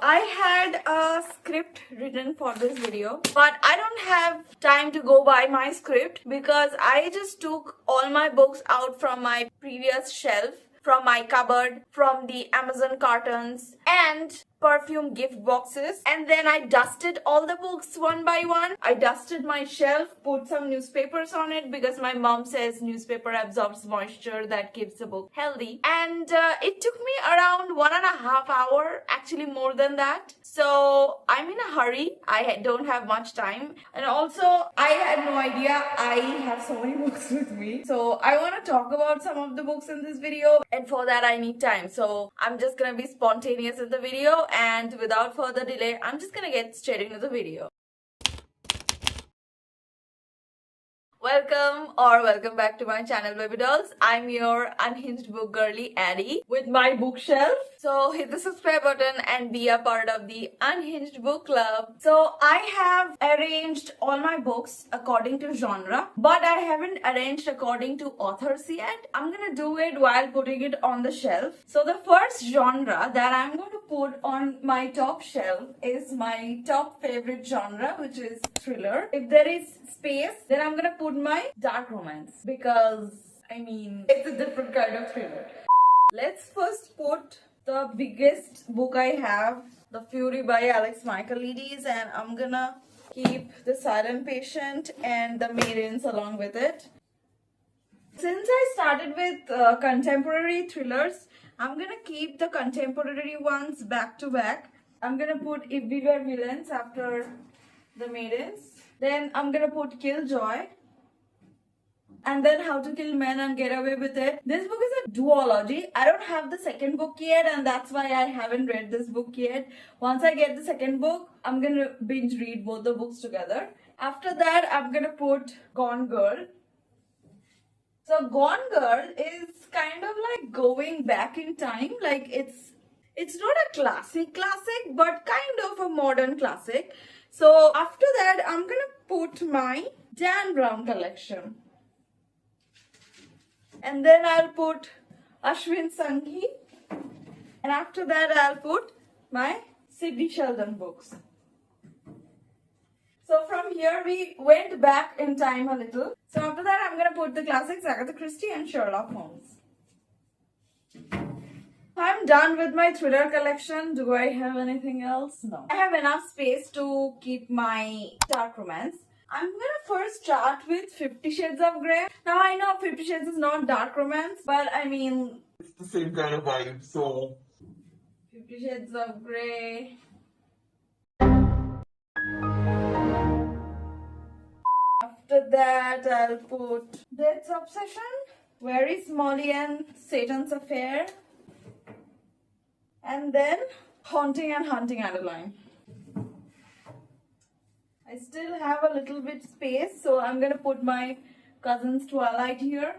I had a script written for this video, but I don't have time to go by my script because I just took all my books out from my previous shelf, from my cupboard, from the Amazon cartons and perfume gift boxes, and then I dusted all the books one by one. I dusted my shelf, put some newspapers on it because my mom says newspaper absorbs moisture that keeps the book healthy, and it took me around 1.5 hours, actually more than that. So I'm in a hurry. I don't have much time, and also I had no idea I have so many books with me. So I want to talk about some of the books in this video, and for that I need time. So I'm just gonna be spontaneous in the video, and without further delay, I'm just gonna get straight into the video. Welcome back to my channel, baby dolls. I'm your unhinged book girly Addie with my bookshelf. So hit the subscribe button and be a part of the Unhinged Book Club. So I have arranged all my books according to genre, but I haven't arranged according to authors yet. I'm gonna do it while putting it on the shelf. So the first genre that I'm going to put on my top shelf is my top favorite genre, which is thriller. If there is space, then I'm gonna put my dark romance because it's a different kind of thriller. Let's first put the biggest book I have, The Fury by Alex Michaelides, and I'm gonna keep The Silent Patient and The Maidens along with it. Since I started with contemporary thrillers, I'm gonna keep the contemporary ones back to back. I'm gonna put If We Were Villains after The Maidens. Then I'm gonna put Killjoy. And then How to Kill Men and Get Away with It. This book is a duology. I don't have the second book yet, and that's why I haven't read this book yet. Once I get the second book, I'm gonna binge read both the books together. After that, I'm gonna put Gone Girl. So Gone Girl is kind of like going back in time. Like it's not a classic, but kind of a modern classic. So after that, I'm gonna put my Dan Brown collection. And then I'll put Ashwin Sanghi. And after that, I'll put my Sidney Sheldon books. So from here, we went back in time a little. So after that, I'm going to put the classics, Agatha Christie and Sherlock Holmes. I'm done with my thriller collection. Do I have anything else? No. I have enough space to keep my dark romance. I'm gonna first start with 50 Shades of Grey. Now I know 50 Shades is not dark romance, but it's the same kind of vibe, so 50 Shades of Grey. After that, I'll put Death's Obsession, Where is Molly and Satan's Affair, and then Haunting and Hunting Adeline. I still have a little bit space, so I'm gonna put my Cousin's Twilight here.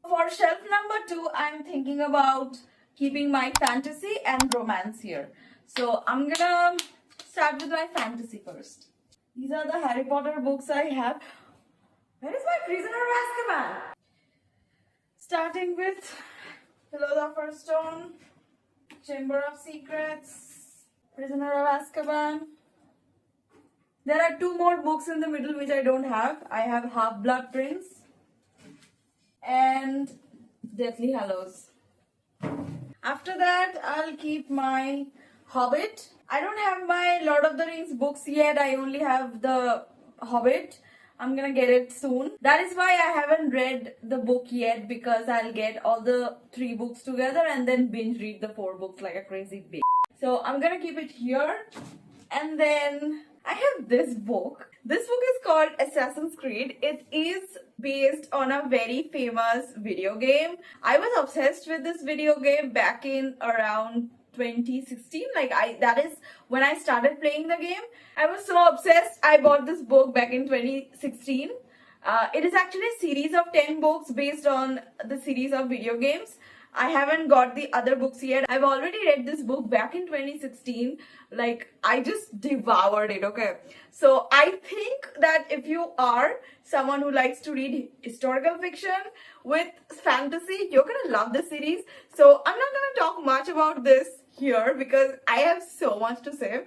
For shelf number 2, I'm thinking about keeping my fantasy and romance here. So I'm gonna start with my fantasy first. These are the Harry Potter books I have. Where is my Prisoner of Azkaban? Starting with Philosopher's Stone, Chamber of Secrets, Prisoner of Azkaban. There are 2 more books in the middle which I don't have. I have Half-Blood Prince and Deathly Hallows. After that, I'll keep my Hobbit. I don't have my Lord of the Rings books yet. I only have the Hobbit. I'm gonna get it soon. That is why I haven't read the book yet, because I'll get all the 3 books together and then binge read the 4 books like a crazy bitch. So I'm gonna keep it here. And then I have this book. This book is called Assassin's Creed. It is based on a very famous video game. I was obsessed with this video game back in around 2016. That is when I started playing the game. I was so obsessed, I bought this book back in 2016. It is actually a series of 10 books based on the series of video games. I haven't got the other books yet. I've already read this book back in 2016. I just devoured it, okay? So I think that if you are someone who likes to read historical fiction with fantasy, you're gonna love this series. So I'm not gonna talk much about this here because I have so much to say.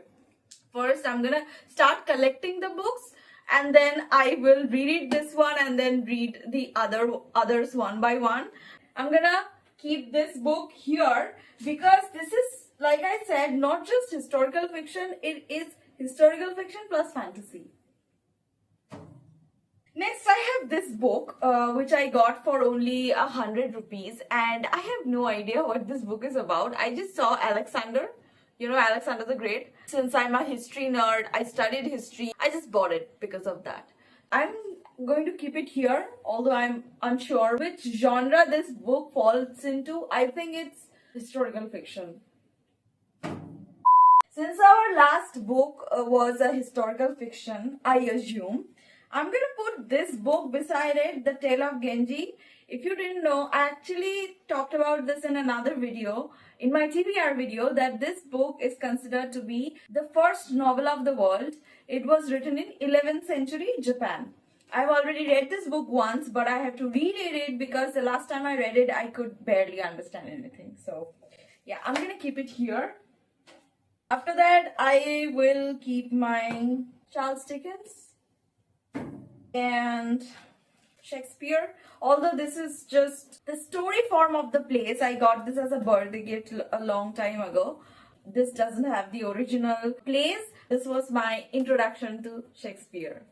First, I'm gonna start collecting the books, and then I will reread this one and then read the others one by one. I'm gonna keep this book here because this is, like I said, not just historical fiction, it is historical fiction plus fantasy. Next, I have this book, which I got for only 100 rupees, and I have no idea what this book is about. I just saw Alexander, Alexander the Great. Since I'm a history nerd, I studied history, I just bought it because of that. I'm going to keep it here, although I'm unsure which genre this book falls into. I think it's historical fiction. Since our last book was a historical fiction, I assume, I'm going to put this book beside it, The Tale of Genji. If you didn't know, I actually talked about this in another video, in my TBR video, that this book is considered to be the first novel of the world. It was written in 11th century Japan. I've already read this book once, but I have to reread it because the last time I read it, I could barely understand anything. So yeah, I'm going to keep it here. After that, I will keep my Charles Dickens and Shakespeare. Although this is just the story form of the plays, I got this as a birthday gift a long time ago. This doesn't have the original plays. This was my introduction to Shakespeare.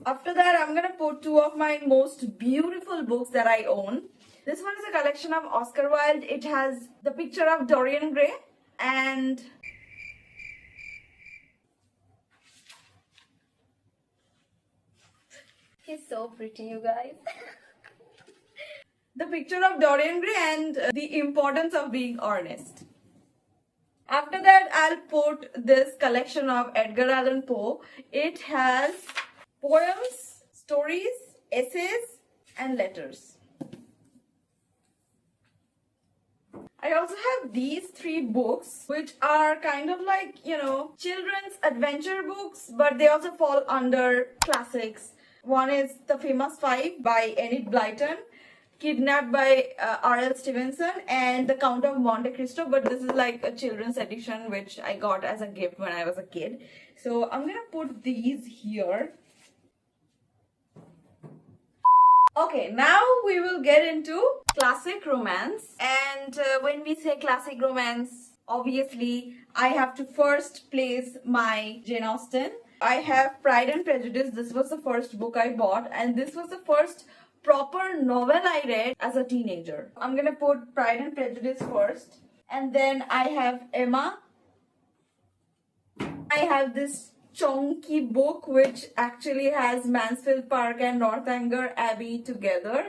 After that, I'm gonna put two of my most beautiful books that I own. This one is a collection of Oscar Wilde. It has the picture of Dorian Gray and he's so pretty, you guys. The picture of Dorian Gray and the importance of being earnest. After that, I'll put this collection of Edgar Allan Poe. It has poems, stories, essays, and letters. I also have these three books, which are kind of like, children's adventure books, but they also fall under classics. One is The Famous Five by Enid Blyton, Kidnapped by R.L. Stevenson, and The Count of Monte Cristo, but this is like a children's edition which I got as a gift when I was a kid. So I'm gonna put these here. Okay, now we will get into classic romance. And when we say classic romance, obviously I have to first place my Jane Austen. I have Pride and Prejudice. This was the first book I bought, and this was the first proper novel I read as a teenager. I'm gonna put Pride and Prejudice first, and then I have Emma. I have this chunky book which actually has Mansfield Park and Northanger Abbey together.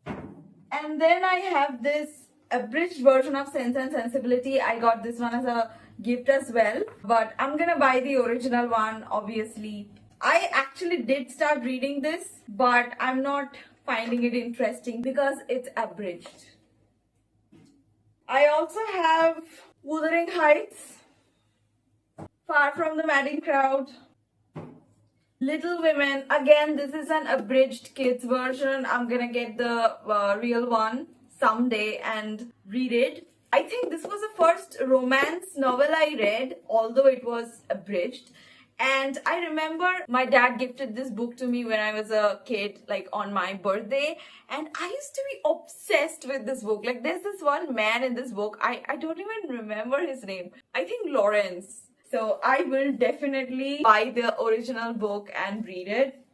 And then I have this abridged version of Sense and Sensibility. I got this one as a gift as well, but I'm gonna buy the original one, obviously. I actually did start reading this, but I'm not finding it interesting because it's abridged. I also have Wuthering Heights, Far from the Madding Crowd, Little Women. Again, this is an abridged kids version. I'm gonna get the real one someday and read it. I think this was the first romance novel I read, although it was abridged. And I remember my dad gifted this book to me when I was a kid, like on my birthday. And I used to be obsessed with this book. Like there's this one man in this book. I don't even remember his name. I think Lawrence. So I will definitely buy the original book and read it.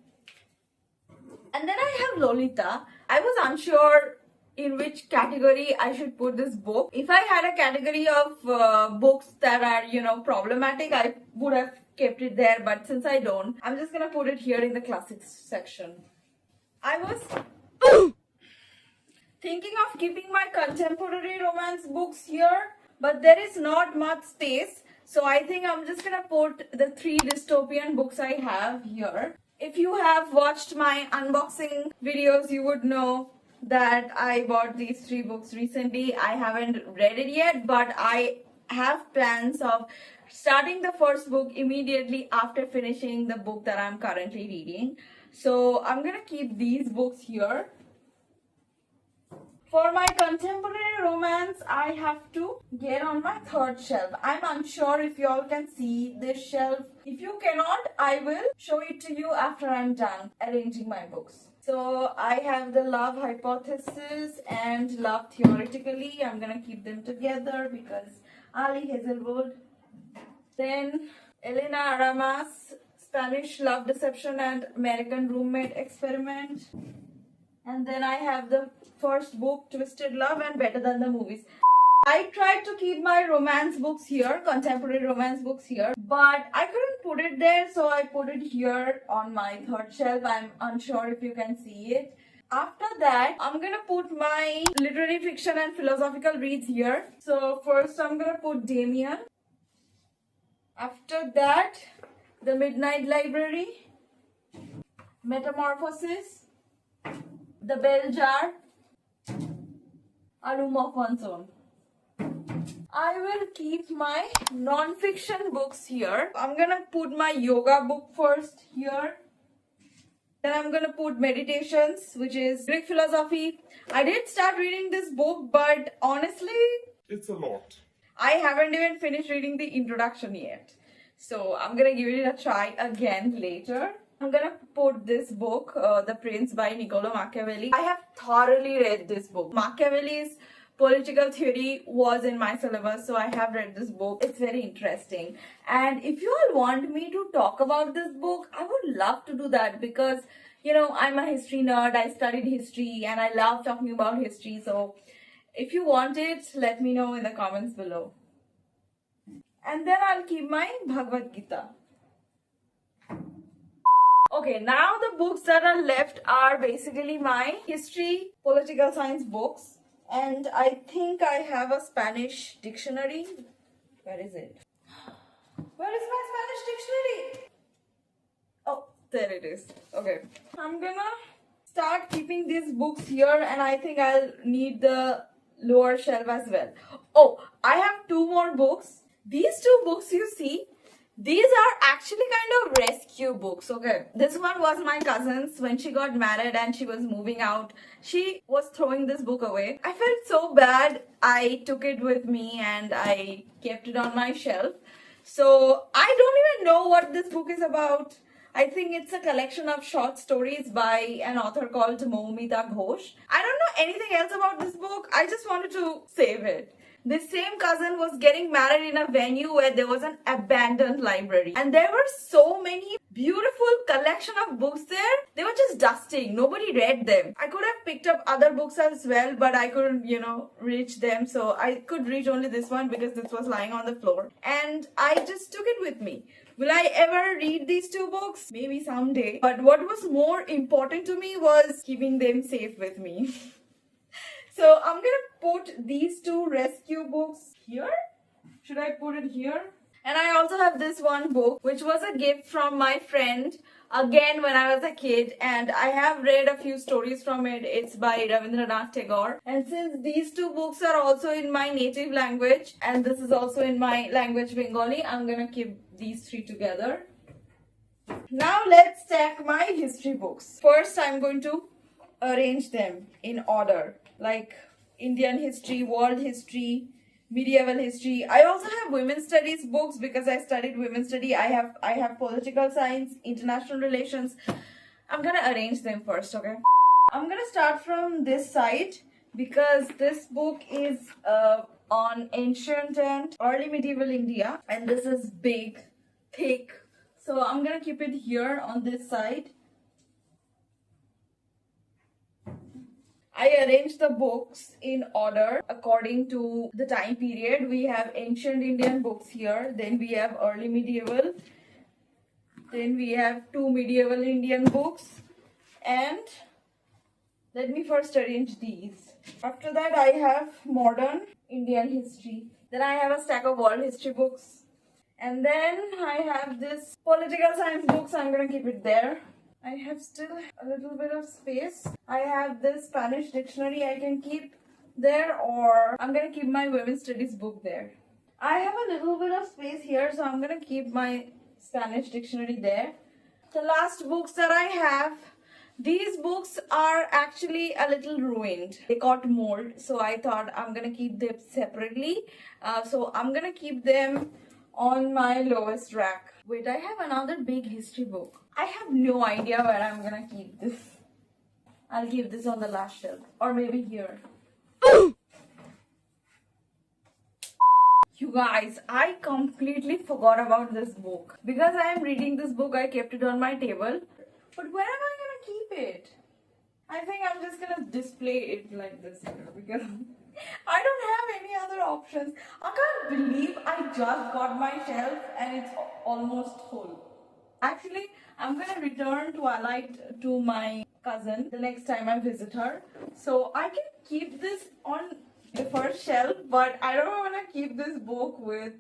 And then I have Lolita. I was unsure in which category I should put this book. If I had a category of books that are, problematic, I would have kept it there, but since I don't, I'm just gonna put it here in the classics section. I was thinking of keeping my contemporary romance books here, but there is not much space, so I think I'm just gonna put the 3 dystopian books I have here. If you have watched my unboxing videos, you would know that I bought these 3 books recently. I haven't read it yet, but I have plans of starting the first book immediately after finishing the book that I'm currently reading. So I'm gonna keep these books here. For my contemporary romance, I have to get on my third shelf. I'm unsure if you all can see this shelf. If you cannot, I will show it to you after I'm done arranging my books. So I have the Love Hypothesis and Love Theoretically. I'm gonna keep them together because Ali Hazelwood. Then Elena Aramas, Spanish Love Deception and American Roommate Experiment. And then I have the first book, Twisted Love and Better Than the Movies. I tried to keep my romance books here, contemporary romance books here, but I couldn't put it there, so I put it here on my third shelf. I'm unsure if you can see it. After that, I'm gonna put my literary fiction and philosophical reads here. So first I'm gonna put Damien. After that, The Midnight Library, Metamorphosis, The Bell Jar, A Room of One's Own. I will keep my non-fiction books here. I'm gonna put my yoga book first here. Then I'm gonna put Meditations, which is Greek philosophy. I did start reading this book, but honestly, it's a lot. I haven't even finished reading the introduction yet. So I'm gonna give it a try again later. I'm gonna put this book, The Prince by Niccolo Machiavelli. I have thoroughly read this book. Machiavelli's political theory was in my syllabus, so I have read this book. It's very interesting. And if you all want me to talk about this book, I would love to do that because, you know, I'm a history nerd. I studied history and I love talking about history. So if you want it, let me know in the comments below. And then I'll keep my Bhagavad Gita. Okay, now the books that are left are basically my history, political science books. And I think I have a Spanish dictionary. Where is it? Where is my Spanish dictionary? Oh, there it is. Okay. I'm gonna start keeping these books here and I think I'll need the lower shelf as well. Oh, I have two more books. These two books you see, these are actually kind of rescue books, okay? This one was my cousin's. When she got married and she was moving out, she was throwing this book away. I felt so bad. I took it with me and I kept it on my shelf. So I don't even know what this book is about. I think it's a collection of short stories by an author called Moumita Ghosh. I don't know anything else about this book. I just wanted to save it. This same cousin was getting married in a venue where there was an abandoned library. And there were so many beautiful collection of books there. They were just dusting. Nobody read them. I could have picked up other books as well, but I couldn't, reach them. So I could reach only this one because this was lying on the floor. And I just took it with me. Will I ever read these two books? Maybe someday. But what was more important to me was keeping them safe with me. So I'm gonna put these two rescue books here. Should I put it here? And I also have this one book, which was a gift from my friend, again when I was a kid. And I have read a few stories from it. It's by Rabindranath Tagore. And since these two books are also in my native language, and this is also in my language Bengali, I'm gonna keep these three together. Now let's stack my history books. First, I'm going to arrange them in order. Like Indian history, world history, medieval history. I also have women's studies books because I studied women's study. I have political science, international relations. I'm gonna arrange them first, okay? I'm gonna start from this side because this book is on ancient and early medieval India, and this is big, thick. So I'm gonna keep it here on this side. I arranged the books in order according to the time period. We have ancient Indian books here. Then we have early medieval. Then we have two medieval Indian books. And let me first arrange these. After that, I have modern Indian history. Then I have a stack of world history books. And then I have this political science books. I'm going to keep it there. I have still a little bit of space. I have this Spanish dictionary I can keep there, or I'm gonna keep my women's studies book there. I have a little bit of space here, so I'm gonna keep my Spanish dictionary there. The last books that I have, These books are actually a little ruined. They got mold, so I thought I'm gonna keep them separately. So I'm gonna keep them on my lowest rack. Wait, I have another big history book. I have no idea where I'm gonna keep this. I'll keep this on the last shelf, or maybe here. You guys, I completely forgot about this book. Because I am reading this book, I kept it on my table. But where am I gonna keep it? I think I'm just gonna display it like this here because I don't have any other options. I can't believe I just got my shelf and it's almost full. Actually, I'm gonna return Twilight to my cousin the next time I visit her. So I can keep this on the first shelf, but I don't want to keep this book with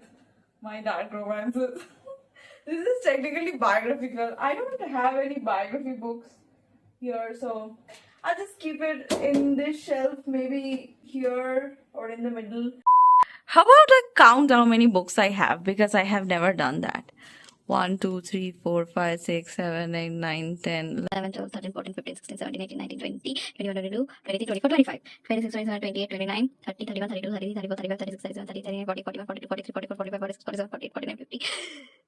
my dark romances. This is technically biographical. I don't have any biography books here, so I'll just keep it in this shelf, maybe here or in the middle. How about I count how many books I have, because I have never done that. 1, 2, 3, 4, 5, 6, 7, 8, 9, 10, 11, 12, 13, 14, 15, 16, 17, 18, 19, 20, 21, 22, 23, 24, 25, 26, 27, 28, 29, 30, 31, 32, 33, 34, 35, 36, 37, 38, 39, 40, 41, 42, 43, 44, 45, 46, 47, 48, 49, 50,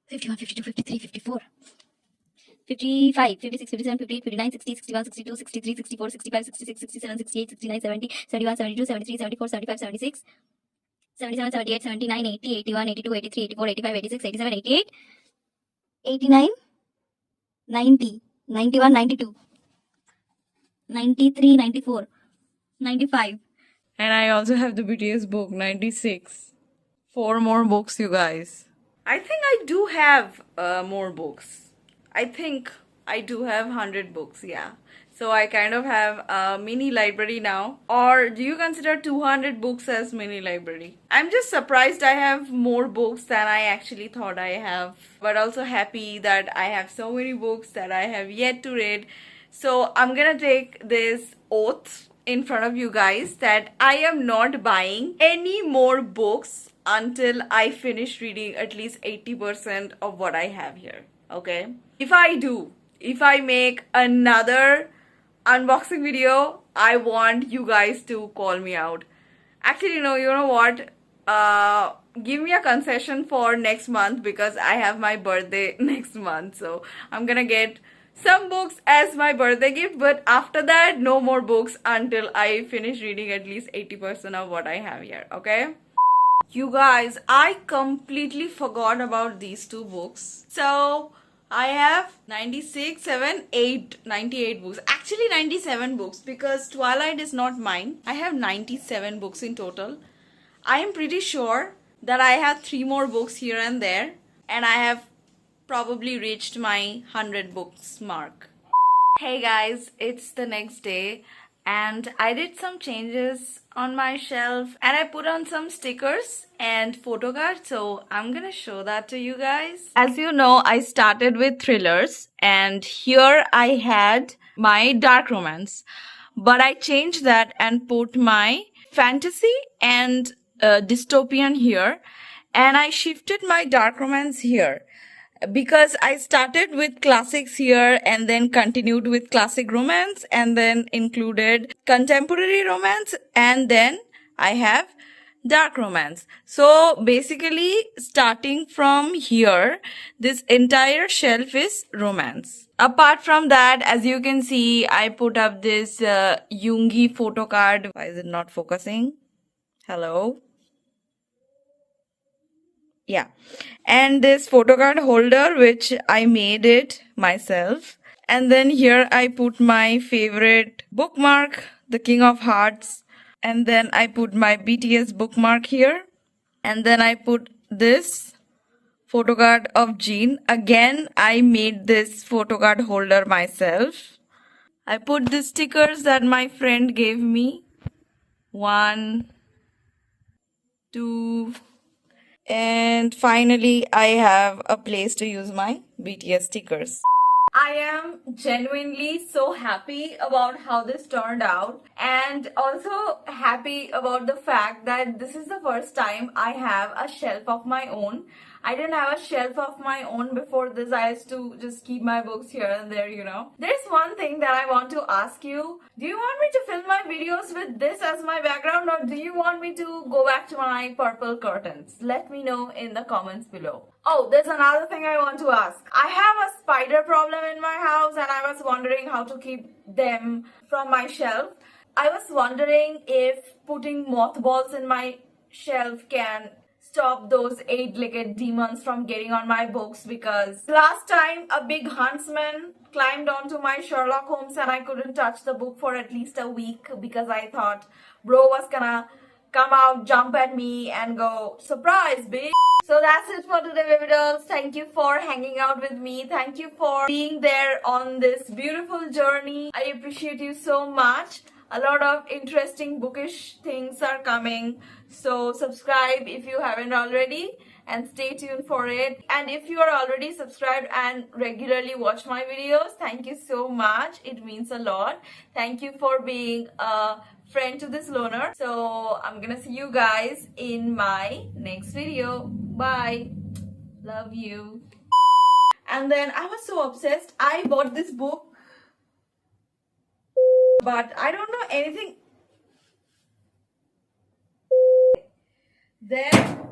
51, 52, 53, 54, 55, 56, 57, 58, 59, 60, 61, 62, 63, 64, 65, 66, 67, 68, 69, 70, 71, 72, 73, 74, 75, 76, 77, 78, 79, 80, 81, 82, 83, 84, 85, 86, 87, 88, 89, 90, 91, 92, 93, 94, 95. And I also have the BTS book, 96. 4 more books, you guys. I think I do have more books. I think I do have 100 books, yeah. So I kind of have a mini library now. Or do you consider 200 books as mini library? I'm just surprised I have more books than I actually thought I have. But also happy that I have so many books that I have yet to read. So I'm gonna take this oath in front of you guys that I am not buying any more books until I finish reading at least 80% of what I have here. Okay? If I make another unboxing video, I want you guys to call me out. Actually, no, you know what? Give me a concession for next month because I have my birthday next month. So I'm gonna get some books as my birthday gift, but after that, no more books until I finish reading at least 80% of what I have here, okay? You guys, I completely forgot about these 2 books. So I have 96, 7, 8, 98 books. Actually 97 books because Twilight is not mine. I have 97 books in total. I am pretty sure that I have 3 more books here and there. And I have probably reached my 100 books mark. Hey guys, it's the next day. And I did some changes on my shelf and I put on some stickers and photo cards, so I'm gonna show that to you guys. As you know, I started with thrillers and here I had my dark romance, but I changed that and put my fantasy and dystopian here, and I shifted my dark romance here because I started with classics here and then continued with classic romance and then included contemporary romance and then I have dark romance. So basically starting from here, this entire shelf is romance. Apart from that, as you can see, I put up this Jungi photo card. Why is it not focusing? Hello? Yeah, and this photo card holder which I made it myself, and then here I put my favorite bookmark, the King of Hearts, and then I put my BTS bookmark here, and then I put this photo card of Jean. Again, I made this photo card holder myself. I put the stickers that my friend gave me. 1, 2, and finally, I have a place to use my BTS stickers. I am genuinely so happy about how this turned out, and also happy about the fact that this is the first time I have a shelf of my own. I didn't have a shelf of my own before this. I used to just keep my books here and there, you know. There's one thing that I want to ask you. Do you want me to film my videos with this as my background, or do you want me to go back to my purple curtains? Let me know in the comments below. Oh, there's another thing I want to ask. I have a spider problem in my house and I was wondering how to keep them from my shelf. I was wondering if putting mothballs in my shelf can stop those eight-legged demons from getting on my books, because last time a big huntsman climbed onto my Sherlock Holmes and I couldn't touch the book for at least a week because I thought bro was gonna come out, jump at me and go, surprise bitch. So that's it for today, baby dolls. Thank you for hanging out with me. Thank you for being there on this beautiful journey. I appreciate you so much. A lot of interesting bookish things are coming, so subscribe if you haven't already and stay tuned for it. And if you are already subscribed and regularly watch my videos, thank you so much. It means a lot. Thank you for being a friend to this loner. So I'm gonna see you guys in my next video. Bye. Love you. And then I was so obsessed. I bought this book, but I don't know anything. Then